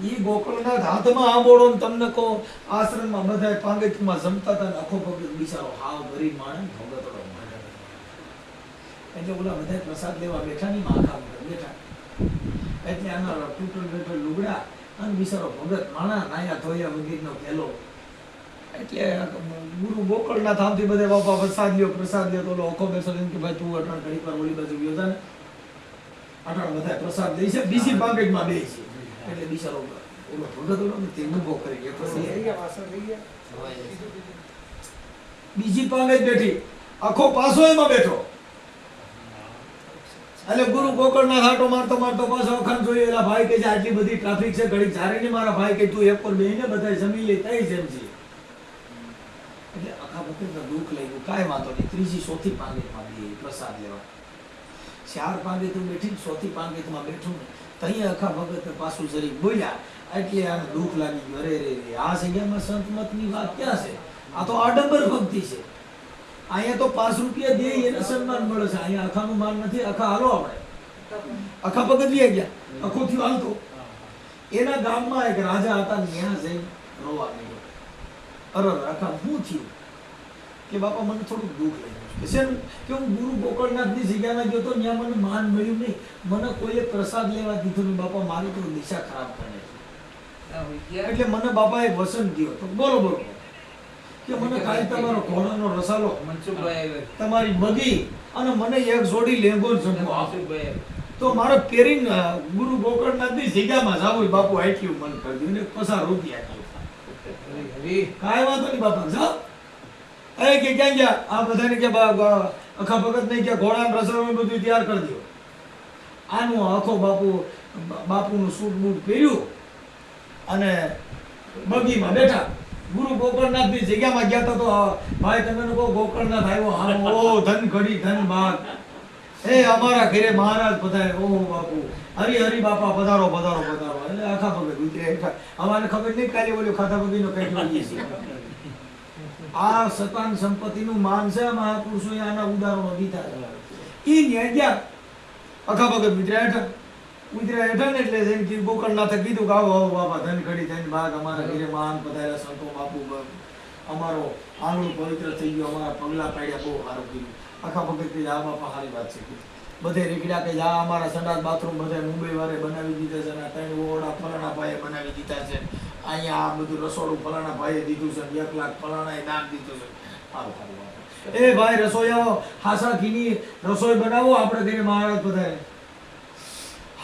ઈ ગોકળના હાથમાં આંબોળો ને તમને કહો આશ્રમમાં બધાય પાંગતમાં જમતા હતા ને આખો ભગત બિચારો હાવ ગરીબ માણસ ભગતડો માંડે એટલે ઓલા બધા પ્રસાદ લેવા બેઠા ની માખા બેઠા એટલે આના તૂટલ લુગડા અને બિચારો ભગત માણા નાયા ધોયા વગેરેનો પેલો એટલે ગુરુ ગોકળના ધામથી બધે બાપા પ્રસાદ લ્યો તો ઓલો ઓખો બેસો કે ભાઈ તું અટણ ઘડી પર ઓલી બાજુ ગયો તા ને અટણ બધા પ્રસાદ દે છે બીજી પાંગતમાં બે છે એટલે બિચારો ઓલો ભગત ઓલો ને તે ઊભો કરી ગયો પછી બીજી પાંગત બેઠી આખો પાછો એમાં બેઠો એટલે ગુરુ ગોકળના ઘાટો મારતો પાછો અખાન જોઈએ એલા ભાઈ કે આટલી બધી ટ્રાફિક છે ઘડી ચારીને મારા ભાઈ કે તું એક પર બેહીને બધા જમી લે તઈ જેમ છે એટલે આખા વખતે દુઃખ લાગ્યું કાંઈ વાંધો નહીં ત્રીજી ચોથી પાંગતમાં બે પ્રસાદ લેવા ચાર પાંગત બેઠી ચોથી પાંગતમાં બેઠું ને તહીં આખા ભગત પાછું જરી બોલ્યા એટલે આને દુઃખ લાગી ગયું અરે રે આ જગ્યામાં સંતમતની વાત ક્યાં છે આ તો આડંબર ભક્તિ છે અહીંયા તો 5 રૂપિયા દે એને સન્માન મળે છે અહીંયા આખાનું માન નથી આખા હાલો આપણે આખા ભગત લઈ ગયા આખો થયું હાલતો એના ગામમાં એક રાજા હતા ત્યાં જઈ રોવા ગયો અરે આખા શું થયું કે બાપા મને થોડું દુઃખ લાગ્યું કે હું ગુરુ ગોકળનાથની જગ્યામાં ગયો તો ત્યાં મને માન મળ્યું નહીં મને કોઈએ પ્રસાદ લેવા દીધો નહીં બાપા મારી તો દિશા ખરાબ કરે છે એટલે મને બાપા એક વસન દયો તો બોલો કે મને કાલે તમારો ઘોડાનો રસાલો તમારી બગી અને મને એક જોડી લેંગો જમવો આપો તો મારે પેરીન ગુરુ ગોકળનાથની જગ્યામાં જાવું બાપુ આટલું મન કરી દીધું ને પસાર રૂપિયા કાંઈ વાંધો નહીં બાપા જાઓ અરે કે ક્યાં ગયા આ બધાને કે આખા ભગત ને કે ઘોડાનો રસાલો બધું તૈયાર કરી દો આનું આખો બાપુનું સૂટ બૂટ પહેર્યું અને બગીમાં બેઠા ગુરુ ગોકળનાથની જગ્યામાં ગયા તો ભાઈ તમે કહો ગોકળનાથ આવ્યો હા ઓ ધન ઘડી ધન ભાગ એ અમારા ઘરે મહારાજ પધારે ઓ બાપુ હરી હરી બાપા પધારો પધારો પધારો એટલે આખા ભગત ઉતરે અમારે ખબર નહીં કાલે ઓલો ખાતા બગીનો કઈ જોઈએ છે આ સતાન સંપત્તિનું માન છે મહાપુરુષોએ આના ઉદાહરણો દીધા ઈ ન્યા ગયા આખા ભગત ઉતર્યા હેઠા ને એટલે જેમ કે ગોકળનાથે કીધું કે આવો બાપા ધન ઘડી ધન ભાગ અમારા ઘરે મહાન પધાર્યા સંતો બાપુ અમારો આંગણું પવિત્ર થઈ ગયું અમારા પગલા પાડ્યા બહુ સારું કીધું આખા ભગત કે આ બાપા સારી વાત છે બધે રેકડ્યા કે જા અમારા સંડાસ બાથરૂમ બધે મુંબઈ વાળે બનાવી દીધા છે અને 3 ઓરડા ફલાણા ભાઈએ બનાવી દીધા છે અહીંયા આ બધું રસોડું ફલાણા ભાઈએ દીધું છે 1 લાખ ફલાણાએ દાન દીધું છે સારું સારું એ ભાઈ રસોઈયાઓ હાસા ઘીની રસોઈ બનાવો આપણે ઘરે મહારાજ પધારે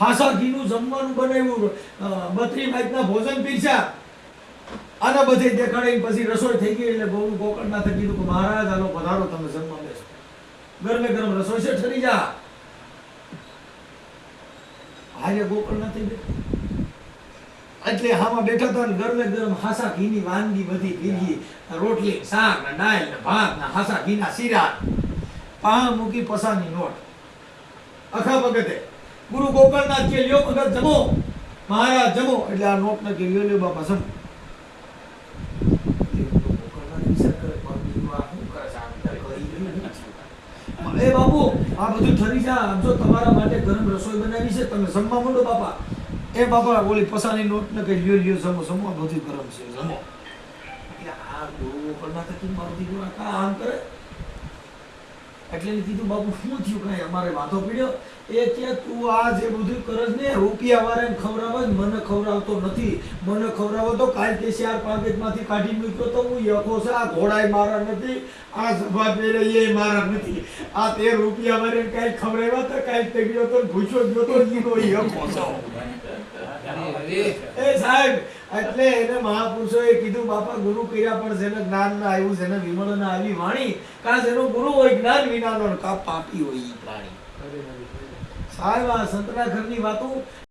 હાસા ઘીનું જમવાનું બનાવ્યું 32 માઇકના ભોજન પીરસ્યા આના બધે દેખાડીને પછી રસોઈ થઈ ગઈ એટલે ગુરુ ગોકળનાથે કીધું કે મહારાજ આલો પધારો તમે જમવા બેસો ગરમે ગરમ રસોઈ છે ઠરી જા આજે ગોકળનાથે એટલે હામાં બેઠા હતા ને ગરમે ગરમ હાસા ઘીની વાનગી બધી પીધી રોટલી શાક ને દાળ ને ભાત ને હાસા ઘીના શીરા પા મૂકી પસાની નોટ આખા ભગતે ગુરુ ગોકળનાથ કે લ્યો ભગત જમો મહારાજ જમો એટલે આ નોટ ને કે લ્યો બાપા જમો એ બાપુ આ બધું ઠરી જા જો તમારા માટે ગરમ રસોઈ બનાવી છે તમે જમવા માંડો બાપા એ બાપા ઓલી પસાની નોટ ને કે લ્યો જમો જમો આ બધું ગરમ છે જમો એટલે આ ગુરુ ગોકળનાથ કે મારું દીકરો આ આમ કરે એટલે કીધું બાપુ શું થયું કાંઈ અમારે વાંધો પડ્યો એ કે તું આ જે બધું કરસ ને રૂપિયા વાળાને ખવડાવે મને ખવડાવતો નથી મને ખવડાવો તો કાલ કે 4 પાંગતમાંથી કાઢી મૂક્યો તો હું યખો છે આ ઘોડાય મારા નથી આ સભા પેલે એ મારા નથી આ 13 રૂપિયા વાળાને કાંઈ ખવડાવ્યા તો કાંઈ તગ્યો તો ભૂખ્યો ગયો તો ઈનો યખો છે એ સાહેબ એટલે એને મહાપુરુષોએ કીધું બાપા ગુરુ કર્યા પણ જેને જ્ઞાન ના આવ્યું જેને વિમળ ના આવી વાણી કા જેનો ગુરુ હોય જ્ઞાન વિનાનો કા પાપી હોય ઈ પ્રાણી સાહેબ આ સંતના ઘરની વાતો